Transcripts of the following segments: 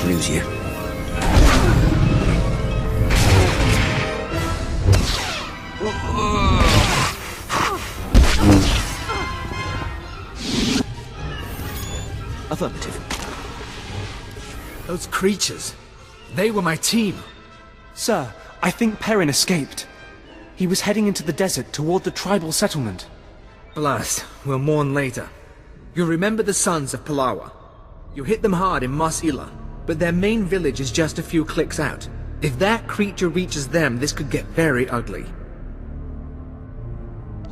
might lose you. Affirmative. Those creatures, they were my team. Sir, I think Perrin escaped. He was heading into the desert toward the tribal settlement. Blast, we'll mourn later. You remember the sons of Palawa. You hit them hard in Mos Ila, but their main village is just a few clicks out. If that creature reaches them, this could get very ugly.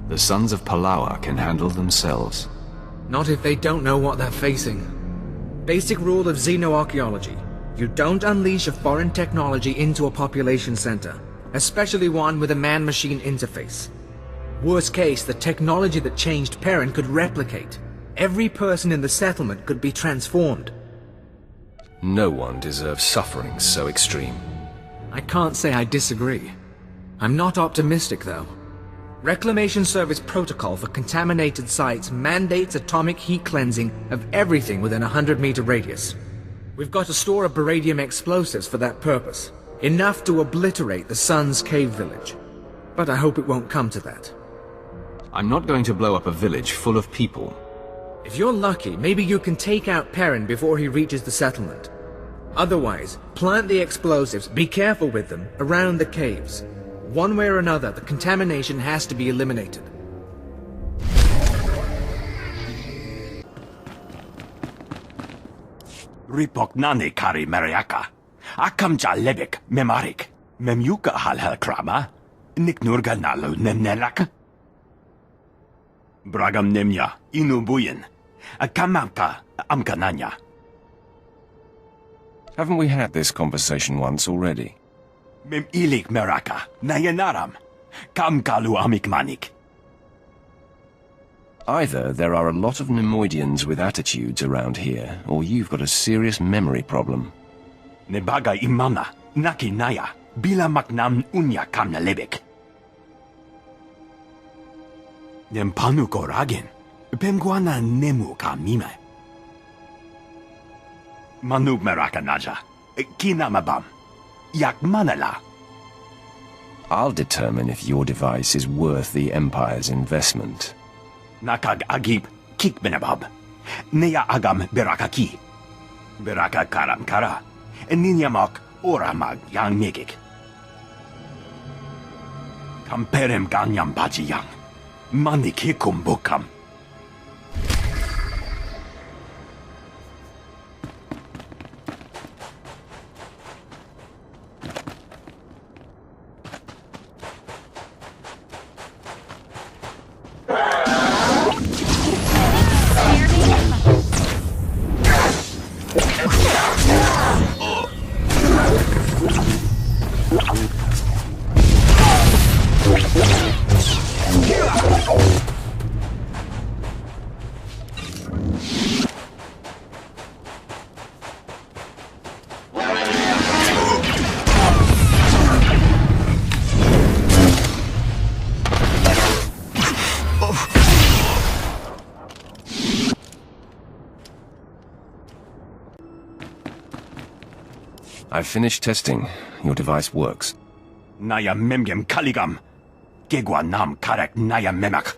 The sons of Palawa can handle themselves. Not if they don't know what they're facing. Basic rule of xenoarchaeology. You don't unleash a foreign technology into a population center, especially one with a man-machine interface. Worst case, the technology that changed Perrin could replicate. Every person in the settlement could be transformed. No one deserves suffering so extreme. I can't say I disagree. I'm not optimistic, though. Reclamation Service protocol for contaminated sites mandates atomic heat cleansing of everything within a 100-meter radius. We've got to store a beradium explosives for that purpose. Enough to obliterate the Sun's cave village. But I hope it won't come to that. I'm not going to blow up a village full of people. If you're lucky, maybe you can take out Perrin before he reaches the settlement. Otherwise, plant the explosives, be careful with them, around the caves. One way or another, the contamination has to be eliminated. Ripok nani kari meriaka. Akamja lebek memarik. Memyuka halhal krama. Niknurga nalu nemnelaka. Bragam nemya inubuyen. Akamamka amkananya. Haven't we had this conversation once already? Mem ilik meraka. Nayanaram. Kam kalu amikmanik. Either there are a lot of Nemoidians with attitudes around here, or you've got a serious memory problem. Nebaga imana. Naki naya. Bila maknam unya kamna lebek. Nempanu koragin. Pemguana nemu kamime. Manub meraka naja. Kinamabam. Yak manala. I'll determine if your device is worth the Empire's investment. Nakag agib kik benabab. Neya agam berakaki. Beraka karam kara. Ninyamak oramag yang megik. Kamperem ganyam baji yang. Manikikum bukam. I've finished testing. Your device works. Naya memgem kaligam. Gegwa nam karek naya memak.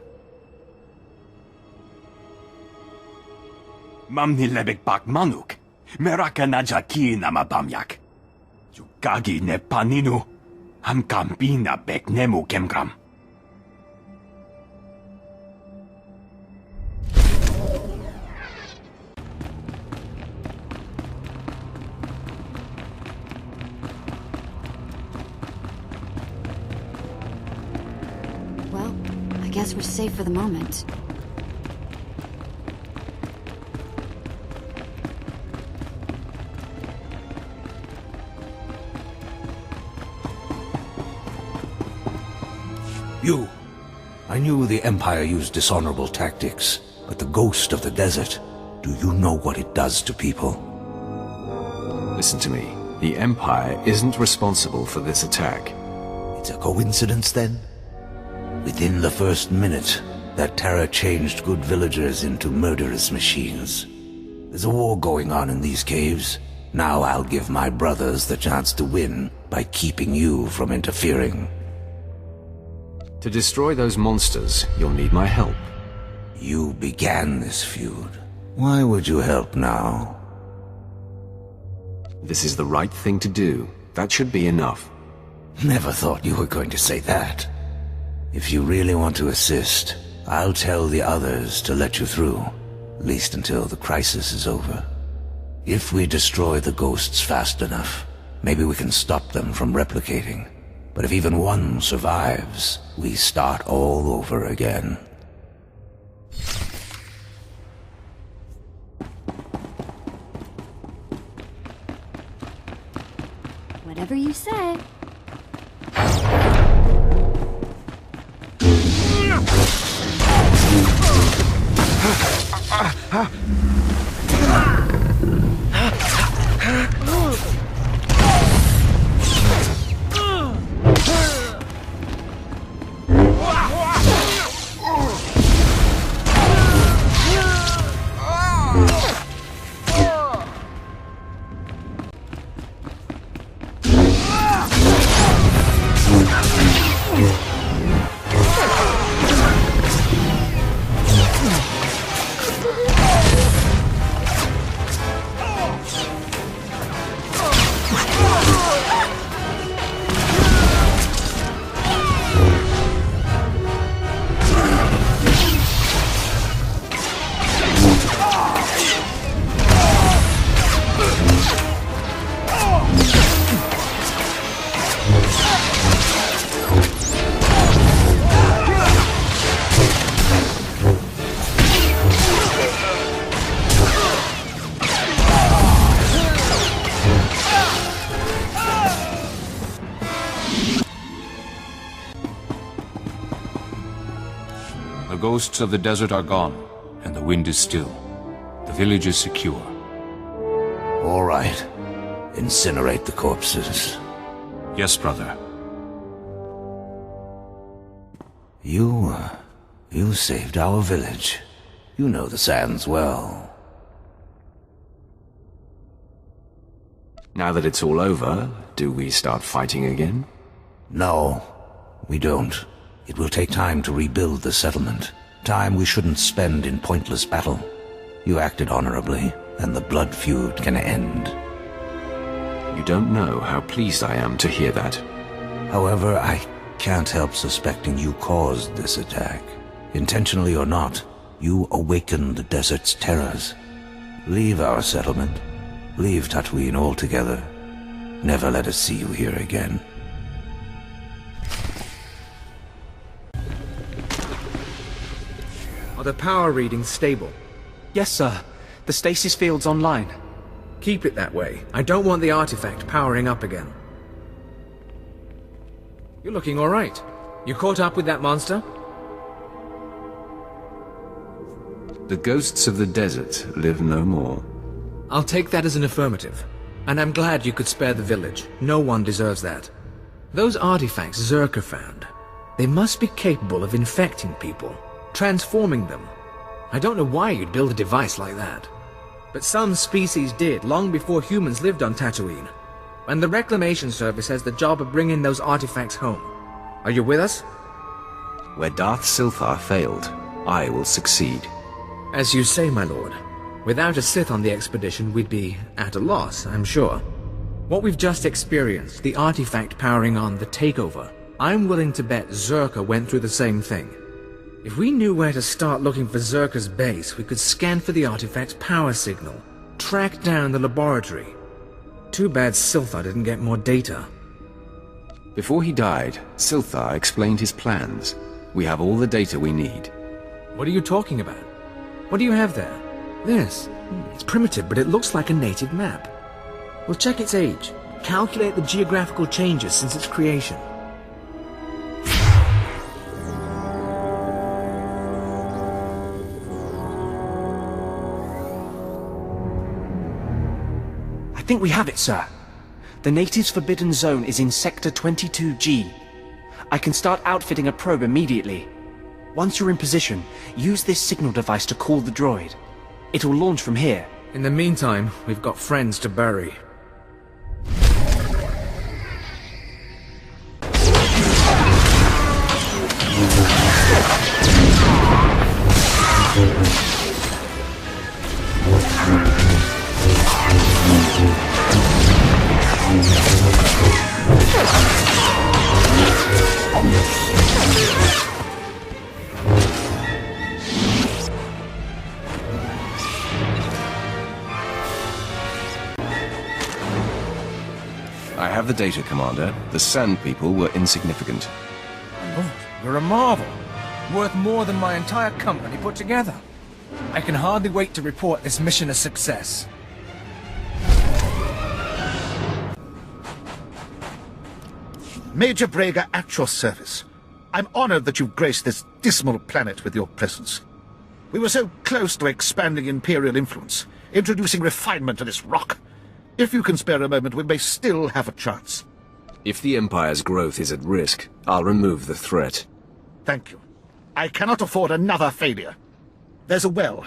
Mamni lebek bak manuk. Meraka naja ki nama bamyak. Jugagi ne paninu. Ham kampina bek nemu kemgram. Well, I guess we're safe for the moment. You. I knew the Empire used dishonorable tactics, but the ghost of the desert, do you know what it does to people? Listen to me. The Empire isn't responsible for this attack. It's a coincidence, then? Within the first minute, that terror changed good villagers into murderous machines. There's a war going on in these caves. Now I'll give my brothers the chance to win by keeping you from interfering. To destroy those monsters, you'll need my help. You began this feud. Why would you help now? This is the right thing to do. That should be enough. Never thought you were going to say that. If you really want to assist, I'll tell the others to let you through, at least until the crisis is over. If we destroy the ghosts fast enough, maybe we can stop them from replicating. But if even one survives, we start all over again. Whatever you say. The ghosts of the desert are gone, and the wind is still. The village is secure. All right. Incinerate the corpses. Yes, brother. You saved our village. You know the sands well. Now that it's all over, do we start fighting again? No, we don't. It will take time to rebuild the settlement. Time we shouldn't spend in pointless battle. You acted honorably, and the blood feud can end. You don't know how pleased I am to hear that. However, I can't help suspecting you caused this attack. Intentionally or not, you awakened the desert's terrors. Leave our settlement. Leave Tatooine altogether. Never let us see you here again. Are the power readings stable? Yes, sir. The stasis field's online. Keep it that way. I don't want the artifact powering up again. You're looking all right. You caught up with that monster? The ghosts of the desert live no more. I'll take that as an affirmative. And I'm glad you could spare the village. No one deserves that. Those artifacts Zerka found, they must be capable of infecting people, transforming them. I don't know why you'd build a device like that. But some species did, long before humans lived on Tatooine. And the Reclamation Service has the job of bringing those artifacts home. Are you with us? Where Darth Silthar failed, I will succeed. As you say, my lord. Without a Sith on the expedition, we'd be at a loss, I'm sure. What we've just experienced, the artifact powering on the takeover, I'm willing to bet Zerka went through the same thing. If we knew where to start looking for Zerka's base, we could scan for the artifact's power signal, track down the laboratory. Too bad Silthar didn't get more data. Before he died, Silthar explained his plans. We have all the data we need. What are you talking about? What do you have there? This. It's primitive, but it looks like a native map. We'll check its age, calculate the geographical changes since its creation. I think we have it, sir. The natives' forbidden zone is in Sector 22G. I can start outfitting a probe immediately. Once you're in position, use this signal device to call the droid. It'll launch from here, In the meantime, we've got friends to bury. I have the data, Commander. The Sand People were insignificant. Oh, you're a marvel. Worth more than my entire company put together. I can hardly wait to report this mission a success. Major Braga at your service. I'm honored that you've graced this dismal planet with your presence. We were so close to expanding Imperial influence, introducing refinement to this rock. If you can spare a moment, we may still have a chance. If the Empire's growth is at risk, I'll remove the threat. Thank you. I cannot afford another failure. There's a well,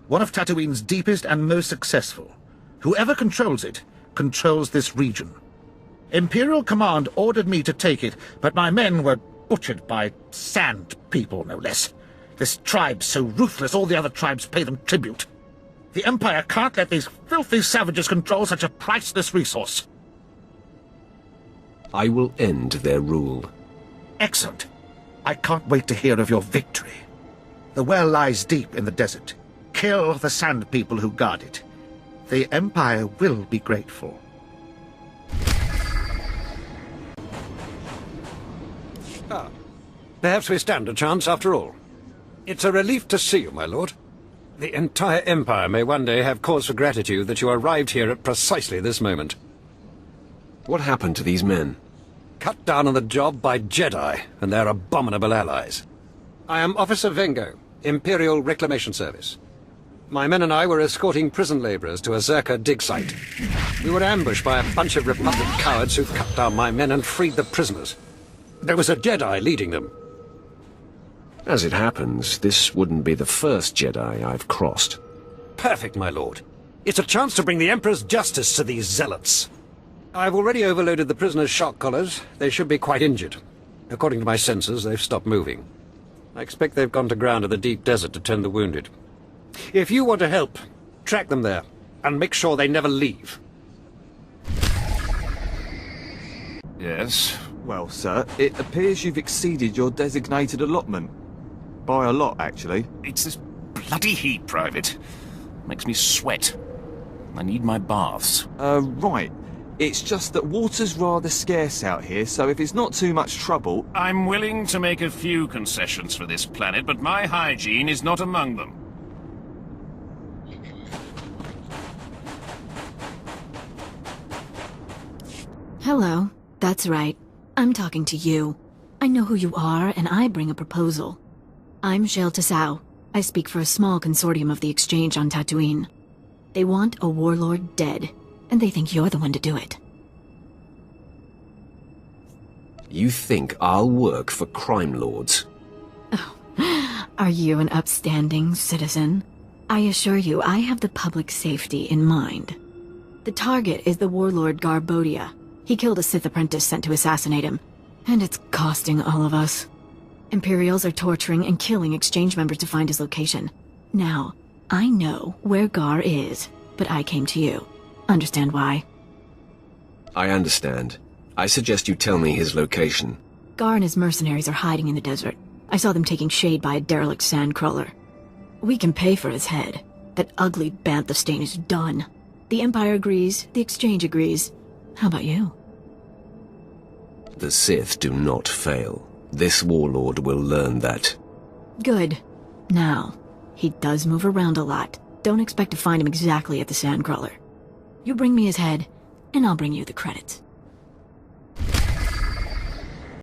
one of Tatooine's deepest and most successful. Whoever controls it, controls this region. Imperial Command ordered me to take it, but my men were butchered by Sand People, no less. This tribe's so ruthless, all the other tribes pay them tribute. The Empire can't let these filthy savages control such a priceless resource. I will end their rule. Excellent. I can't wait to hear of your victory. The well lies deep in the desert. Kill the Sand People who guard it. The Empire will be grateful. Perhaps we stand a chance after all. It's a relief to see you, my lord. The entire Empire may one day have cause for gratitude that you arrived here at precisely this moment. What happened to these men? Cut down on the job by Jedi and their abominable allies. I am Officer Vengo, Imperial Reclamation Service. My men and I were escorting prison laborers to a Zerka dig site. We were ambushed by a bunch of Republic cowards who cut down my men and freed the prisoners. There was a Jedi leading them. As it happens, this wouldn't be the first Jedi I've crossed. Perfect, my lord. It's a chance to bring the Emperor's justice to these zealots. I've already overloaded the prisoners' shock collars. They should be quite injured. According to my sensors, they've stopped moving. I expect they've gone to ground in the deep desert to tend the wounded. If you want to help, track them there, and make sure they never leave. Yes? Well, sir, it appears you've exceeded your designated allotment. By a lot, actually. It's this bloody heat, Private. Makes me sweat. I need my baths. Right. It's just that water's rather scarce out here, so if it's not too much trouble... I'm willing to make a few concessions for this planet, but my hygiene is not among them. Hello. That's right. I'm talking to you. I know who you are, and I bring a proposal. I'm Shale Tassau. I speak for a small consortium of the Exchange on Tatooine. They want a warlord dead, and they think you're the one to do it. You think I'll work for crime lords? Oh, are you an upstanding citizen? I assure you, I have the public safety in mind. The target is the warlord Garbodia. He killed a Sith apprentice sent to assassinate him, and it's costing all of us. Imperials are torturing and killing Exchange members to find his location. Now, I know where Gar is, but I came to you. Understand why? I understand. I suggest you tell me his location. Gar and his mercenaries are hiding in the desert. I saw them taking shade by a derelict sandcrawler. We can pay for his head. That ugly bantha stain is done. The Empire agrees, the Exchange agrees. How about you? The Sith do not fail. This warlord will learn that. Good. Now, he does move around a lot. Don't expect to find him exactly at the sandcrawler. You bring me his head, and I'll bring you the credits.